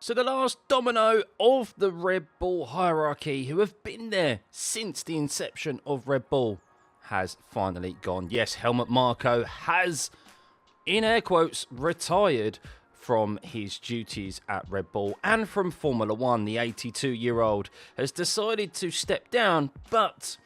So the last domino of the Red Bull hierarchy, who have been there since the inception of Red Bull, has finally gone. Yes, Helmut Marko has, in air quotes, retired from his duties at Red Bull and from Formula One. The 82-year-old has decided to step down, but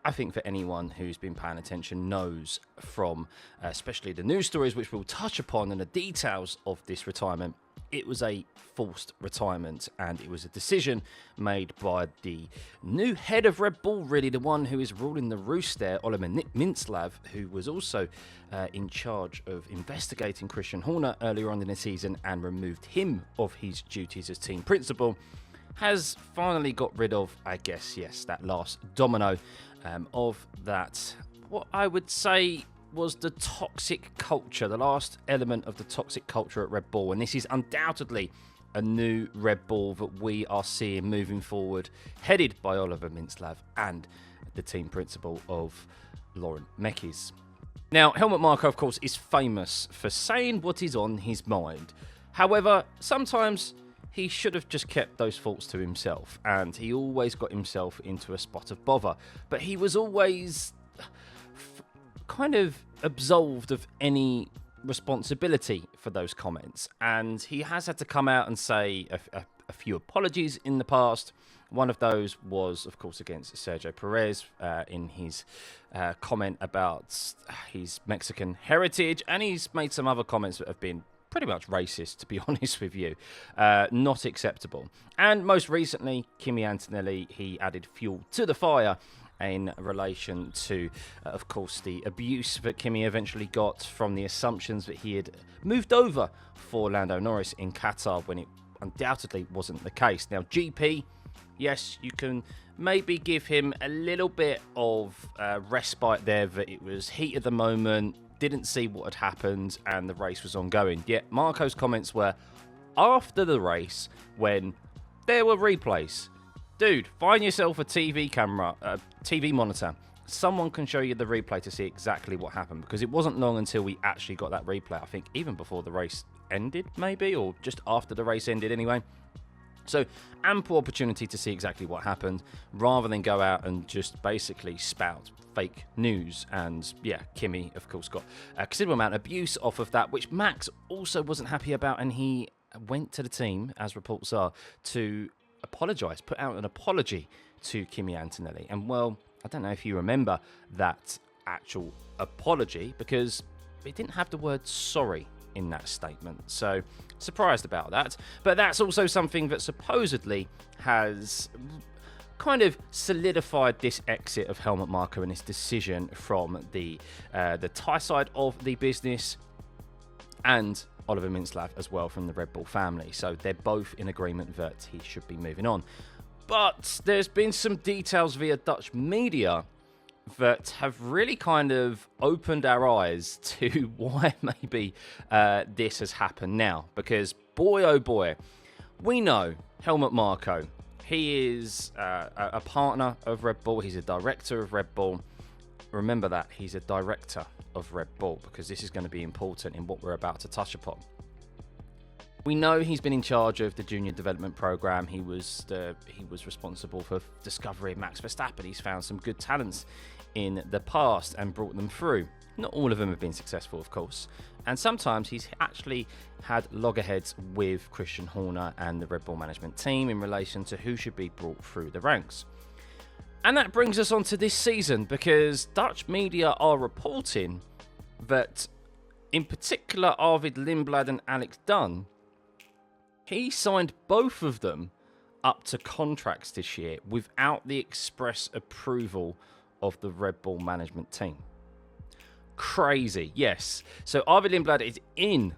I think for anyone who's been paying attention knows from especially the news stories, which we'll touch upon, and the details of this retirement, it was a forced retirement, and it was a decision made by the new head of Red Bull, really the one who is ruling the roost there, Oliver Mintzlaff, who was also in charge of investigating Christian Horner earlier on in the season and removed him of his duties as team principal, has finally got rid of, I guess, yes, that last domino of that, what I would say was the toxic culture, the last element of the toxic culture at Red Bull. And this is undoubtedly a new Red Bull that we are seeing moving forward, headed by Oliver Mintzlaff and the team principal of Laurent Mekies. Now, Helmut Marko, of course, is famous for saying what is on his mind. However, sometimes he should have just kept those thoughts to himself, and he always got himself into a spot of bother. But he was always kind of absolved of any responsibility for those comments, and he has had to come out and say a few apologies in the past. One of those was, of course, against Sergio Perez in his comment about his Mexican heritage, and he's made some other comments that have been pretty much racist, to be honest with you. Not acceptable. And most recently, Kimi Antonelli, he added fuel to the fire in relation to, of course, the abuse that Kimi eventually got from the assumptions that he had moved over for Lando Norris in Qatar, when it undoubtedly wasn't the case. Now, GP, yes, you can maybe give him a little bit of respite there, that it was heat of the moment, didn't see what had happened, and the race was ongoing. Yet Marko's comments were after the race, when there were replays. Dude, find yourself a TV camera, a TV monitor. Someone can show you the replay to see exactly what happened, because it wasn't long until we actually got that replay. I think even before the race ended, maybe, or just after the race ended anyway. So ample opportunity to see exactly what happened, rather than go out and just basically spout fake news. And yeah, Kimi, of course, got a considerable amount of abuse off of that, which Max also wasn't happy about, and he went to the team, as reports are, to apologise, put out an apology to Kimi Antonelli. And well, I don't know if you remember that actual apology, because it didn't have the word sorry in that statement. So surprised about that. But that's also something that supposedly has kind of solidified this exit of Helmut Marko and his decision from the Thai side of the business, and Oliver Mintzlaff as well from the Red Bull family. So they're both in agreement that he should be moving on. But there's been some details via Dutch media that have really kind of opened our eyes to why maybe this has happened now. Because boy, oh boy, we know Helmut Marko. He is a partner of Red Bull. He's a director of Red Bull. Remember that, he's a director of Red Bull, because this is going to be important in what we're about to touch upon. We know he's been in charge of the junior development program. He was responsible for discovering Max Verstappen. He's found some good talents in the past and brought them through. Not all of them have been successful, of course. And sometimes he's actually had loggerheads with Christian Horner and the Red Bull management team in relation to who should be brought through the ranks. And that brings us on to this season, because Dutch media are reporting that, in particular, Arvid Lindblad and Alex Dunn, he signed both of them up to contracts this year without the express approval of the Red Bull management team. Crazy, yes. So Arvid Lindblad is in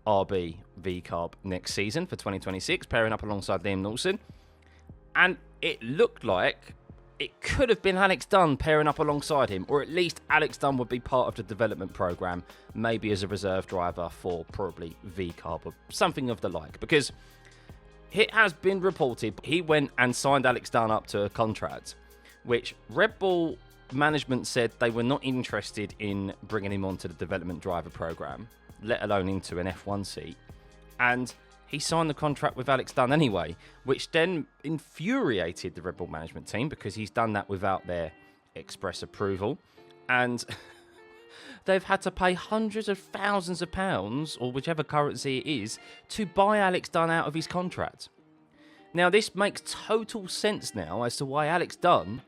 RB VCarb next season for 2026, pairing up alongside Liam Lawson. And it looked like it could have been Alex Dunn pairing up alongside him, or at least Alex Dunn would be part of the development program, maybe as a reserve driver for probably VCarb or something of the like, because it has been reported he went and signed Alex Dunn up to a contract, which Red Bull management said they were not interested in bringing him onto the development driver program, let alone into an F1 seat. And he signed the contract with Alex Dunn anyway, which then infuriated the Red Bull management team because he's done that without their express approval. And they've had to pay hundreds of thousands of pounds, or whichever currency it is, to buy Alex Dunn out of his contract. Now, this makes total sense now as to why Alex Dunn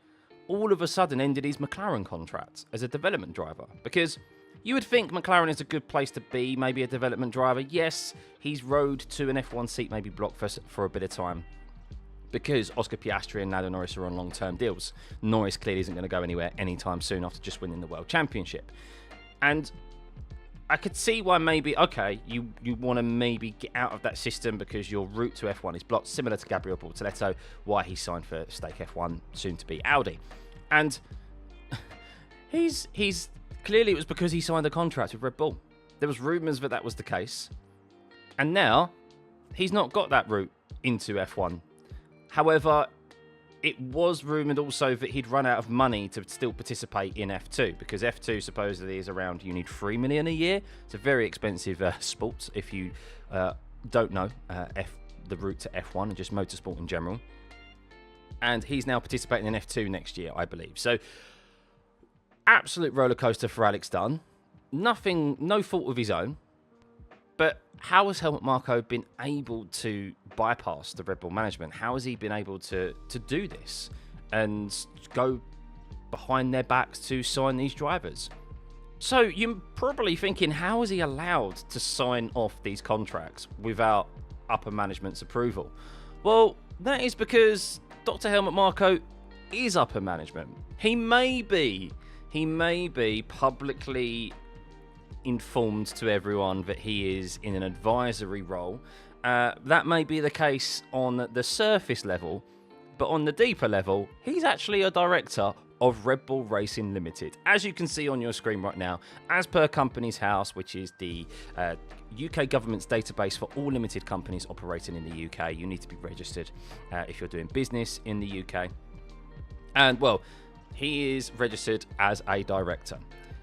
all of a sudden ended his McLaren contract as a development driver. Because you would think McLaren is a good place to be, maybe a development driver. Yes, he's rode to an F1 seat, maybe blocked for a bit of time, because Oscar Piastri and Lando Norris are on long-term deals. Norris clearly isn't going to go anywhere anytime soon after just winning the World Championship. And I could see why maybe, okay, you want to maybe get out of that system because your route to F1 is blocked, similar to Gabriel Bortoleto, why he signed for Stake F1, soon to be Audi. And he's clearly it was because he signed a contract with Red Bull. There was rumours that was the case. And now he's not got that route into F1. However, it was rumoured also that he'd run out of money to still participate in F2, because F2 supposedly is around, you need $3 million a year. It's a very expensive sport if you don't know the route to F1 and just motorsport in general. And he's now participating in F2 next year, I believe. So, absolute roller coaster for Alex Dunn. No fault of his own. But how has Helmut Marko been able to bypass the Red Bull management? How has he been able to do this and go behind their backs to sign these drivers? So you're probably thinking, how is he allowed to sign off these contracts without upper management's approval? Well, that is because Dr. Helmut Marko is upper management. He may be publicly informed to everyone that he is in an advisory role. That may be the case on the surface level, but on the deeper level, he's actually a director of Red Bull Racing Limited. As you can see on your screen right now, as per Companies House, which is the UK government's database for all limited companies operating in the UK, you need to be registered if you're doing business in the UK. And, well, he is registered as a director.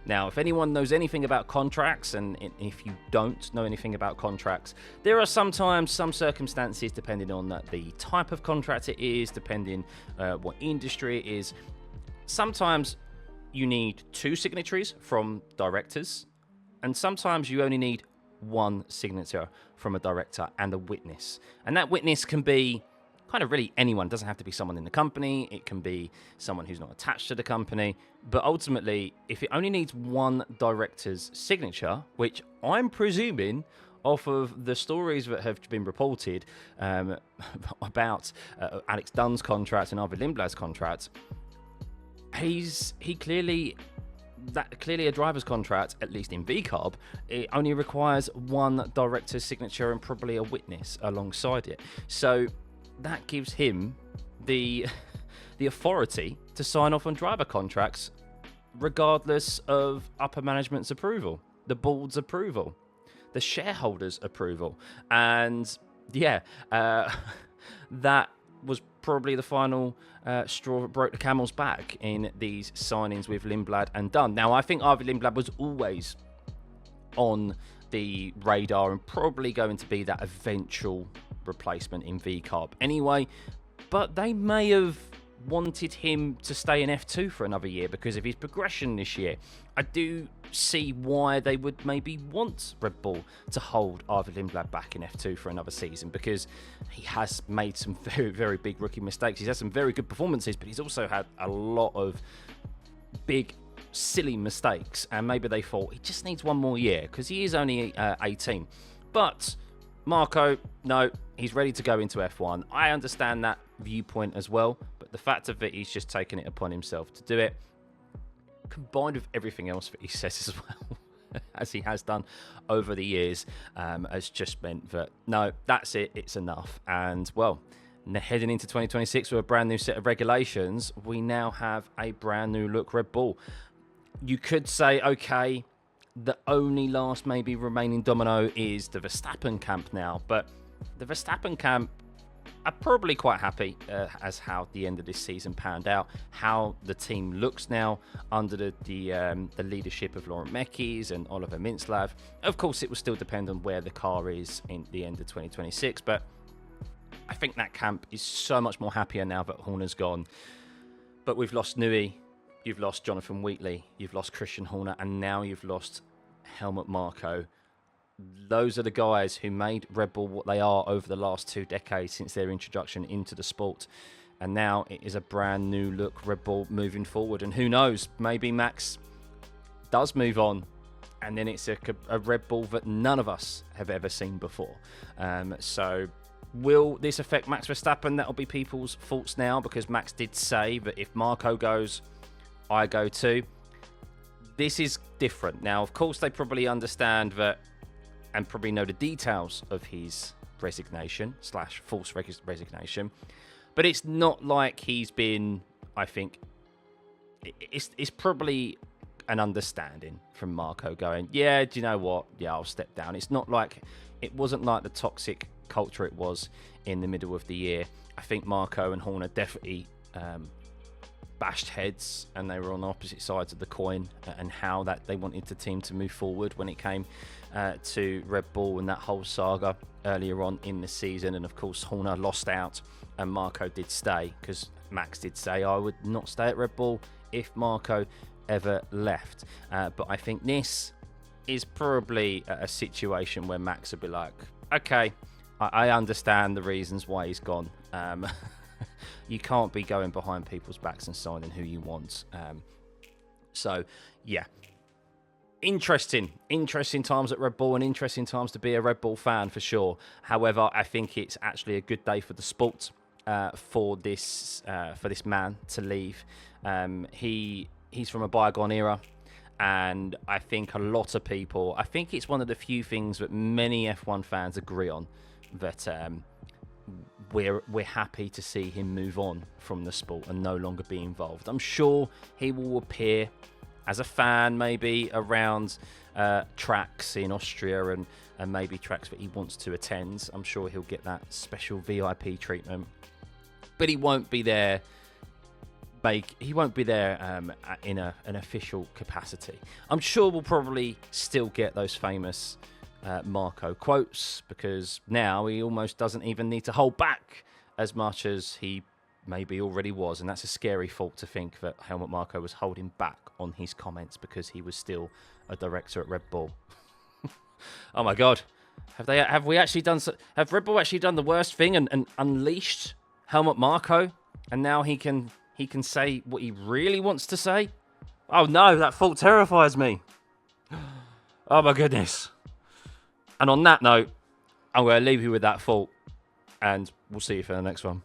Now, if anyone knows anything about contracts, and if you don't know anything about contracts, there are sometimes some circumstances, depending on the type of contract it is, depending what industry it is. Sometimes you need 2 signatories from directors, and sometimes you only need 1 signature from a director and a witness. And that witness can be kind of really anyone. It doesn't have to be someone in the company. It can be someone who's not attached to the company. But ultimately, if it only needs 1 director's signature, which I'm presuming off of the stories that have been reported about Alex Dunn's contract and Arvid Lindblad's contract, clearly a driver's contract, at least in VCARB, it only requires 1 director's signature and probably a witness alongside it. So that gives him the authority to sign off on driver contracts regardless of upper management's approval, the board's approval, the shareholders' approval. And yeah, that was probably the final straw that broke the camel's back in these signings with Lindblad and Dunn. Now, I think Arvid Lindblad was always on the radar and probably going to be that eventual replacement in VCARB anyway, but they may have wanted him to stay in F2 for another year because of his progression this year. I do see why they would maybe want Red Bull to hold Arvid Lindblad back in F2 for another season, because he has made some very, very big rookie mistakes. He's had some very good performances, but he's also had a lot of big, silly mistakes, and maybe they thought he just needs 1 more year because he is only 18. But Marko, no, he's ready to go into F1. I understand that viewpoint as well, but the fact of it, he's just taken it upon himself to do it, combined with everything else that he says as well, as he has done over the years, has just meant that, no, that's it, it's enough. And, well, heading into 2026 with a brand new set of regulations, we now have a brand new look Red Bull. You could say, okay, the only last maybe remaining domino is the Verstappen camp now, but the Verstappen camp are probably quite happy as how the end of this season panned out, how the team looks now under the leadership of Laurent Mekies and Oliver Mintzlaff. Of course, it will still depend on where the car is in the end of 2026, but I think that camp is so much more happier now that Horner's gone. But we've lost Nui, you've lost Jonathan Wheatley, you've lost Christian Horner, and now you've lost Helmut Marko. Those are the guys who made Red Bull what they are over the last 2 decades since their introduction into the sport. And now it is a brand new look Red Bull moving forward. And who knows, maybe Max does move on. And then it's a Red Bull that none of us have ever seen before. So will this affect Max Verstappen? That'll be people's thoughts now, because Max did say that if Marko goes, I go too. This is different. Now, of course, they probably understand that and probably know the details of his resignation / false resignation. But it's not like he's been, I think, it's probably an understanding from Marko going, yeah, do you know what? Yeah, I'll step down. It wasn't like the toxic culture it was in the middle of the year. I think Marko and Horner definitely bashed heads, and they were on opposite sides of the coin, and how that they wanted the team to move forward when it came to Red Bull and that whole saga earlier on in the season. And of course, Horner lost out and Marko did stay, because Max did say, I would not stay at Red Bull if Marko ever left. But I think this is probably a situation where Max would be like, okay, I understand the reasons why he's gone. You can't be going behind people's backs and signing who you want. So, yeah. Interesting times at Red Bull, and interesting times to be a Red Bull fan for sure. However, I think it's actually a good day for the sport for this man to leave. He's from a bygone era, and I think a lot of people, I think it's one of the few things that many F1 fans agree on, that we're happy to see him move on from the sport and no longer be involved. I'm sure he will appear as a fan, maybe around tracks in Austria and maybe tracks that he wants to attend. I'm sure he'll get that special VIP treatment, but he won't be there. He won't be there in an official capacity. I'm sure we'll probably still get those famous Marko quotes, because now he almost doesn't even need to hold back as much as he maybe already was, and that's a scary thought, to think that Helmut Marko was holding back on his comments because he was still a director at Red Bull. Oh my God, have Red Bull actually done the worst thing and unleashed Helmut Marko, and now he can say what he really wants to say? Oh no, that thought terrifies me. Oh my goodness. And on that note, I'm going to leave you with that thought, and we'll see you for the next one.